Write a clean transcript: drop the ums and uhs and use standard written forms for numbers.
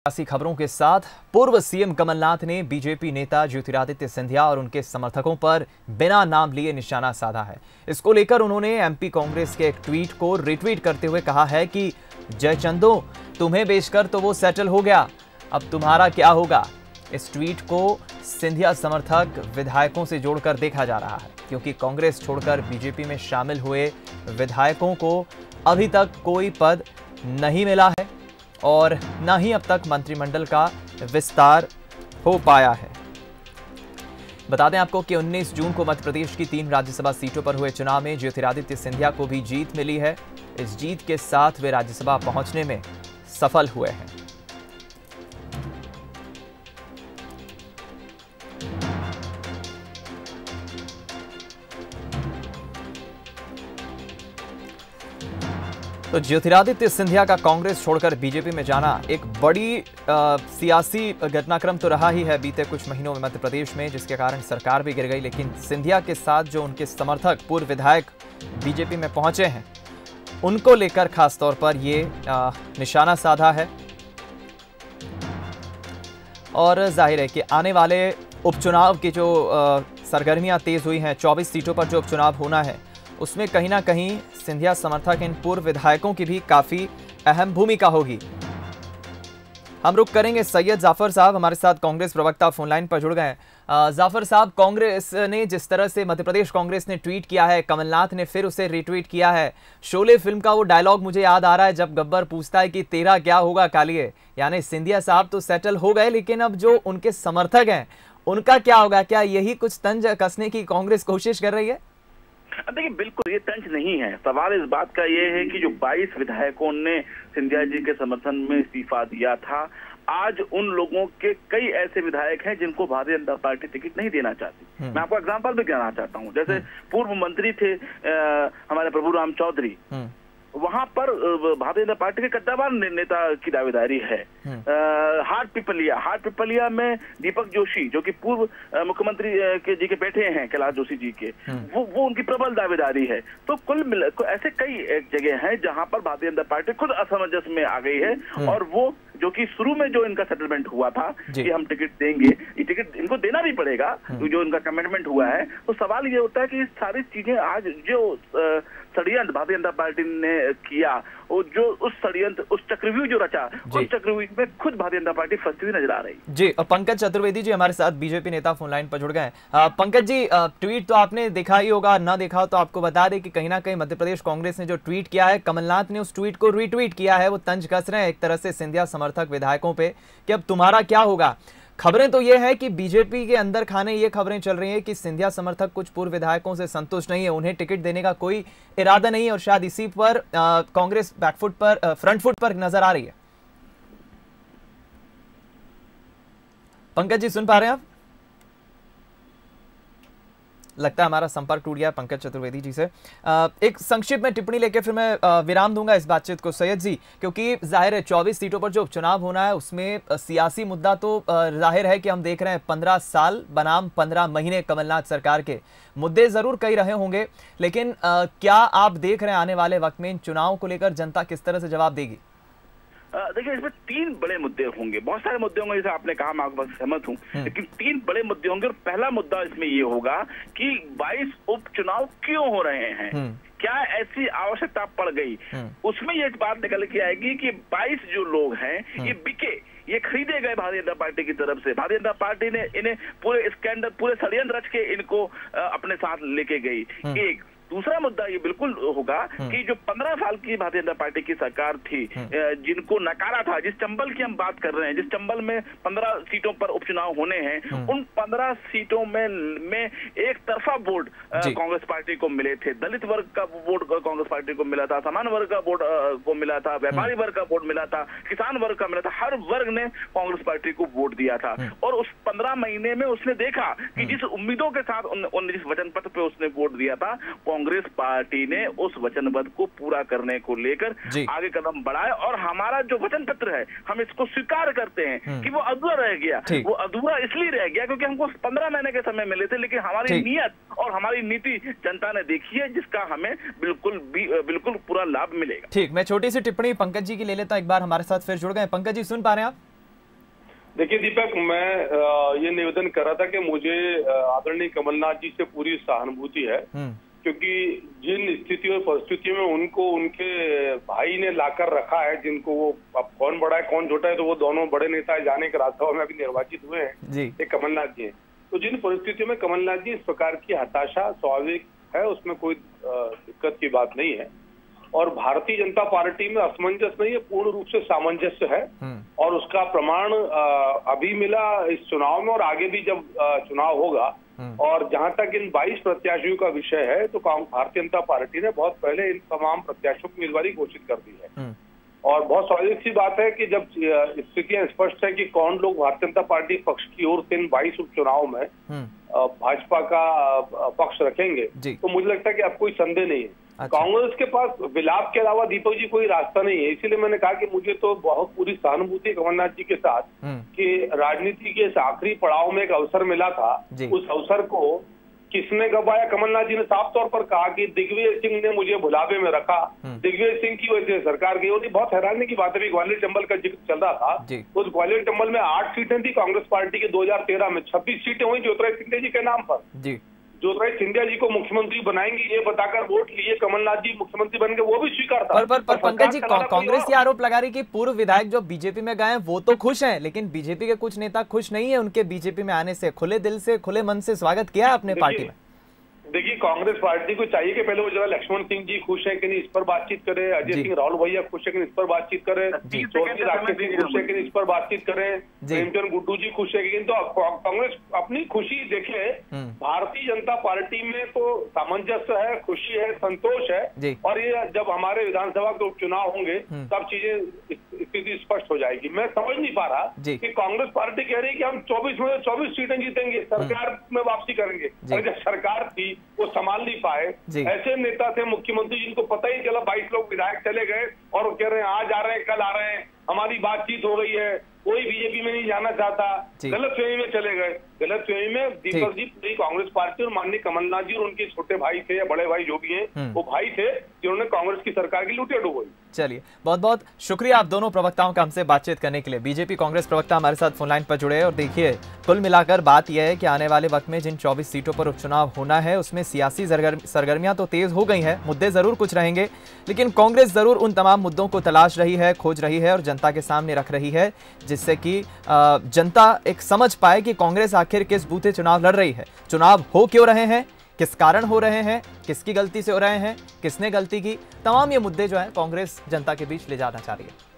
सियासी खबरों के साथ पूर्व सीएम कमलनाथ ने बीजेपी नेता ज्योतिरादित्य सिंधिया और उनके समर्थकों पर बिना नाम लिए निशाना साधा है। इसको लेकर उन्होंने एमपी कांग्रेस के एक ट्वीट को रिट्वीट करते हुए कहा है कि जयचंदो, तुम्हें बेचकर तो वो सेटल हो गया, अब तुम्हारा क्या होगा। इस ट्वीट को सिंधिया समर्थक विधायकों से जोड़कर देखा जा रहा है, क्योंकि कांग्रेस छोड़कर बीजेपी में शामिल हुए विधायकों को अभी तक कोई पद नहीं मिला है और न ही अब तक मंत्रिमंडल का विस्तार हो पाया है। बता दें आपको कि 19 जून को मध्य प्रदेश की 3 राज्यसभा सीटों पर हुए चुनाव में ज्योतिरादित्य सिंधिया को भी जीत मिली है। इस जीत के साथ वे राज्यसभा पहुंचने में सफल हुए हैं। तो ज्योतिरादित्य सिंधिया का कांग्रेस छोड़कर बीजेपी में जाना एक बड़ी सियासी घटनाक्रम तो रहा ही है बीते कुछ महीनों में मध्य प्रदेश में, जिसके कारण सरकार भी गिर गई। लेकिन सिंधिया के साथ जो उनके समर्थक पूर्व विधायक बीजेपी में पहुंचे हैं, उनको लेकर खासतौर पर ये निशाना साधा है। और जाहिर है कि आने वाले उपचुनाव की जो सरगर्मियां तेज हुई हैं, 24 सीटों पर जो उपचुनाव होना है, उसमें कहीं ना कहीं सिंधिया समर्थक इन पूर्व विधायकों की भी काफी अहम भूमिका होगी। हम रुक करेंगे। सैयद जाफर साहब हमारे साथ कांग्रेस प्रवक्ता फोनलाइन पर जुड़ गए हैं। जाफर साहब, कांग्रेस ने जिस तरह से मध्य प्रदेश कांग्रेस ने ट्वीट किया है, कमलनाथ ने फिर उसे रिट्वीट किया है। शोले फिल्म का वो डायलॉग मुझे याद आ रहा है जब गब्बर पूछता है कि तेरा क्या होगा कालिए। यानी सिंधिया साहब तो सेटल हो गए, लेकिन अब जो उनके समर्थक हैं उनका क्या होगा? क्या यही कुछ तंज कसने की कांग्रेस कोशिश कर रही है? देखिए, बिल्कुल ये तंज नहीं है। सवाल इस बात का ये है कि जो 22 विधायकों ने सिंधिया जी के समर्थन में इस्तीफा दिया था, आज उन लोगों के कई ऐसे विधायक हैं जिनको भारतीय जनता पार्टी टिकट नहीं देना चाहती। मैं आपको एग्जांपल भी कहना चाहता हूं। जैसे पूर्व मंत्री थे हमारे प्रभु राम चौधरी, वहां पर भारतीय जनता पार्टी के कद्दावर नेता की दावेदारी है। हाट पिपलिया में दीपक जोशी, जो कि पूर्व मुख्यमंत्री जी के बेटे हैं कैलाश जोशी जी के, वो उनकी प्रबल दावेदारी है। तो कुल मिला ऐसे कई जगह हैं जहां पर भारतीय जनता पार्टी खुद असमंजस में आ गई है। और वो जो कि शुरू में जो इनका सेटलमेंट हुआ था कि हम टिकट देंगे, ये टिकट इनको देना भी पड़ेगा, जो इनका कमिटमेंट हुआ है। तो सवाल ये होता है कि ये सारी चीजें आज जो षड्यंत्र भारतीय जनता पार्टी ने किया, और जो उस षड्यंत्र, उस चक्रव्यूह जो रचा, उस चक्रव्यूह में खुद भारतीय जनता पार्टी फंसी हुई नजर आ रही है। जी, पंकज चतुर्वेदी जी हमारे साथ बीजेपी नेता फोनलाइन पर जुड़ गए हैं। पंकज जी, ट्वीट तो आपने देखा ही होगा, ना देखा हो तो आपको बता दें कि कहीं ना कहीं मध्य प्रदेश कांग्रेस ने जो ट्वीट किया है, कमलनाथ ने उस ट्वीट को रीट्वीट किया है। वो तंज कस रहे हैं एक तरह से सिंधिया समर्थक विधायकों पे कि अब तुम्हारा क्या होगा। खबरें तो ये है कि बीजेपी के अंदर खाने ये खबरें चल रही हैं कि सिंधिया समर्थक कुछ पूर्व विधायकों से संतुष्ट नहीं है, उन्हें टिकट देने का कोई इरादा नहीं है, और शायद इसी पर कांग्रेस बैकफुट पर फ्रंट फुट पर नजर आ रही है। पंकज जी, सुन पा रहे हैं आप? लगता है हमारा संपर्क टूट गया पंकज चतुर्वेदी जी से। एक संक्षिप्त में टिप्पणी लेके फिर मैं विराम दूंगा इस बातचीत को सैयद जी, क्योंकि जाहिर है 24 सीटों पर जो उपचुनाव होना है उसमें सियासी मुद्दा तो जाहिर है कि हम देख रहे हैं 15 साल बनाम 15 महीने कमलनाथ सरकार के मुद्दे जरूर कई रहे होंगे, लेकिन क्या आप देख रहे हैं आने वाले वक्त में इन चुनाव को लेकर जनता किस तरह से जवाब देगी? देखिए, इसमें 3 बड़े मुद्दे होंगे। बहुत सारे मुद्दे होंगे, जैसे आपने कहा, मैं आपके पास सहमत हूँ, लेकिन 3 बड़े मुद्दे होंगे। और पहला मुद्दा इसमें ये होगा कि 22 उपचुनाव क्यों हो रहे हैं, क्या ऐसी आवश्यकता पड़ गई। उसमें ये बात निकल के आएगी कि 22 जो लोग हैं ये बिके, ये खरीदे गए भारतीय जनता पार्टी की तरफ से। भारतीय जनता पार्टी ने इन्हें पूरे स्कैंडल, पूरे षड्यंत्र रच के इनको अपने साथ लेके गई। एक दूसरा मुद्दा ये बिल्कुल होगा कि जो 15 साल की भारतीय जनता पार्टी की सरकार थी, जिनको नकारा था, जिस चंबल की हम बात कर रहे हैं, जिस चंबल में 15 सीटों पर उपचुनाव होने हैं, उन 15 सीटों में एक तरफा वोट कांग्रेस पार्टी को मिले थे। दलित वर्ग का वोट कांग्रेस पार्टी को मिला था, सामान्य वर्ग का वोट को मिला था, व्यापारी वर्ग का वोट मिला था, किसान वर्ग का मिला था। हर वर्ग ने कांग्रेस पार्टी को वोट दिया था। और उस 15 महीने में उसने देखा कि जिस उम्मीदों के साथ जिस वचन पत्र पे उसने वोट दिया था, कांग्रेस पार्टी ने उस वचनबद्ध को पूरा करने को लेकर आगे कदम बढ़ाए। और हमारा जो वचन पत्र है, हम इसको स्वीकार करते हैं कि वो अधूरा रह गया। वो अधूरा इसलिए रह गया क्योंकि हमको 15 महीने के समय मिले थे, लेकिन हमारी नीयत और हमारी नीति जनता ने देखी है, जिसका हमें बिल्कुल पूरा लाभ मिलेगा। ठीक, मैं छोटी सी टिप्पणी पंकज जी की ले लेता हूं। एक बार हमारे साथ फिर जुड़ गए। पंकज जी, सुन पा रहे हैं आप? देखिए दीपक, मैं ये निवेदन कर रहा था कि मुझे आदरणीय कमलनाथ जी से पूरी सहानुभूति है, क्योंकि जिन स्थितियों और परिस्थितियों में उनको उनके भाई ने लाकर रखा है, जिनको वो अब कौन बड़ा है कौन छोटा है तो वो दोनों बड़े नेता जाने के राज्यसभा में अभी निर्वाचित हुए हैं, ये कमलनाथ जी हैं। तो जिन परिस्थितियों में कमलनाथ जी इस प्रकार की हताशा स्वाभाविक है, उसमें कोई दिक्कत की बात नहीं है। और भारतीय जनता पार्टी में असमंजस नहीं है, पूर्ण रूप से सामंजस्य है और उसका प्रमाण अभी मिला इस चुनाव में और आगे भी जब चुनाव होगा। और जहां तक इन 22 प्रत्याशियों का विषय है तो भारतीय जनता पार्टी ने बहुत पहले इन तमाम प्रत्याशियों की उम्मीदवारी घोषित कर दी है और बहुत स्वाभाविक सी बात है कि जब स्थितियां स्पष्ट है कि कौन लोग भारतीय जनता पार्टी पक्ष की ओर से इन 22 उपचुनाव में भाजपा का पक्ष रखेंगे तो मुझे लगता है कि अब कोई संदेह नहीं है। कांग्रेस के पास विलाप के अलावा दीपक जी कोई रास्ता नहीं है, इसीलिए मैंने कहा कि मुझे तो बहुत पूरी सहानुभूति है कमलनाथ जी के साथ कि राजनीति के इस आखिरी पड़ाव में एक अवसर मिला था, उस अवसर को किसने गवाया। कमलनाथ जी ने साफ तौर पर कहा कि दिग्विजय सिंह ने मुझे भुलावे में रखा, दिग्विजय सिंह की वजह से सरकार गई। और बहुत हैरानी की बात है, ग्वालियर चंबल का जिक्र चल रहा था, उस ग्वालियर चंबल में 8 सीटें थी कांग्रेस पार्टी के 2013 में, 26 सीटें हुई ज्योतिरादित्य सिंधिया जी के नाम पर। ज्योतिरादित्य सिंधिया जी को मुख्यमंत्री बनाएंगे ये बताकर वोट लिए, कमलनाथ जी मुख्यमंत्री बन गए, वो भी स्वीकार था। पर पंकज जी, कांग्रेस ये आरोप लगा रही कि पूर्व विधायक जो बीजेपी में गए वो तो खुश हैं, लेकिन बीजेपी के कुछ नेता खुश नहीं है उनके बीजेपी में आने से। खुले दिल से खुले मन से स्वागत किया अपने पार्टी में। देखिए, कांग्रेस पार्टी को चाहिए कि पहले वो जरा लक्ष्मण सिंह जी खुश है कि नहीं इस पर बातचीत करें, अजय सिंह राहुल भैया खुश है कि नहीं इस पर बातचीत करें, चौधरी राकेश सिंह खुश है कि नहीं इस पर बातचीत करें, प्रेमचंद गुड्डू जी खुश है कि नहीं। तो कांग्रेस अपनी खुशी देखे, भारतीय जनता पार्टी में तो सामंजस्य है, खुशी है, संतोष है और ये जब हमारे विधानसभा के उपचुनाव होंगे तब चीजें स्थिति स्पष्ट हो जाएगी। मैं समझ नहीं पा रहा कि कांग्रेस पार्टी कह रही है कि हम 24 में 24 सीटें जीतेंगे, सरकार में वापसी करेंगे, और जब सरकार थी वो संभाल नहीं पाए। ऐसे नेता थे मुख्यमंत्री जिनको पता ही चला 22 लोग विधायक चले गए और वो कह रहे हैं आज आ रहे हैं कल आ रहे हैं, हमारी बातचीत हो गई है, कोई बीजेपी में नहीं जाना चाहता, गलत फहमी में चले गए। गलत फहमी में दीपक जी पूरी कांग्रेस पार्टी और माननीय कमलनाथ जी और उनके छोटे भाई थे या बड़े भाई जो भी हैं वो भाई थे जिन्होंने कांग्रेस की सरकार की लुटिया डुबोई। चलिए, बहुत बहुत शुक्रिया आप दोनों प्रवक्ताओं का हमसे बातचीत करने के लिए। बीजेपी कांग्रेस प्रवक्ता हमारे साथ फोन लाइन पर जुड़े हैं और देखिए, कुल मिलाकर बात यह है कि आने वाले वक्त में जिन 24 सीटों पर उपचुनाव होना है उसमें सियासी सरगर्मियां तो तेज हो गई हैं, मुद्दे जरूर कुछ रहेंगे, लेकिन कांग्रेस जरूर उन तमाम मुद्दों को तलाश रही है, खोज रही है और जनता के सामने रख रही है, जिससे कि जनता एक समझ पाए कि कांग्रेस आखिर किस बूते चुनाव लड़ रही है, चुनाव हो क्यों रहे हैं, किस कारण हो रहे हैं, किसकी गलती से हो रहे हैं, किसने गलती की। तमाम ये मुद्दे जो हैं कांग्रेस जनता के बीच ले जाना चाह रही है।